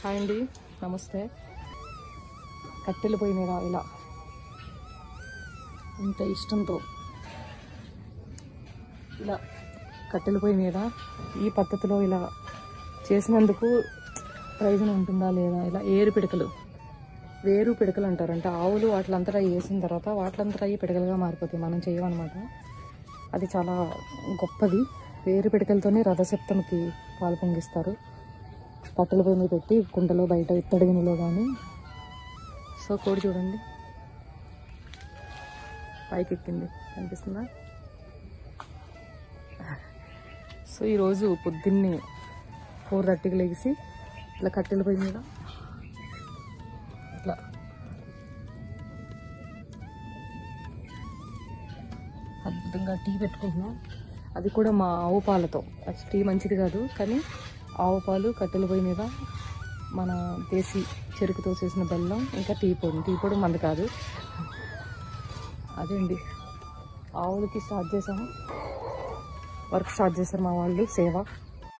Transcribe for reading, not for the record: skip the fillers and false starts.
Hi అండి, నమస్తే. కట్టెల పొయ్యి మీద ఇలా ఇంత ఇష్టంతో ఇలా కట్టెల పొయ్యి మీద ఈ పద్ధతిలో ఇలా చేసినందుకు ప్రయోజనం ఉంటుందా లేదా? ఇలా వేరు పిడకలు అంటారు. అంటే ఆవులు వాటిలంతటా వేసిన తర్వాత వాటిలంతటా అయ్యి పిడకలుగా మారిపోతాయి, మనం చేయమన్నమాట. అది చాలా గొప్పది. వేరు పిడకలతోనే రథసప్తమికి పాలు పొంగిస్తారు. కట్టెల పొయ్యి మీద పెట్టి కుండలో బయట ఇత్తడి గిన్నెలో కానీ. సో కోడి చూడండి పైకి ఎక్కింది, కనిపిస్తుందా? సో ఈరోజు పొద్దున్నే 4:30కి లేచి ఇట్లా కట్టెల పొయ్యి మీద ఇట్లా అద్భుతంగా టీ పెట్టుకుంటున్నాం. అది కూడా మా ఆవు పాలతో. టీ మంచిది కాదు, కానీ ఆవు పాలు కట్టెల పొయ్యి మీద మన దేశీ చెరుకుతో చేసిన బెల్లం, ఇంకా టీ పొడి మంది కాదు. అదే అండి, ఆవులకి వర్క్ స్టార్ట్ చేశారు మా వాళ్ళు, సేవ.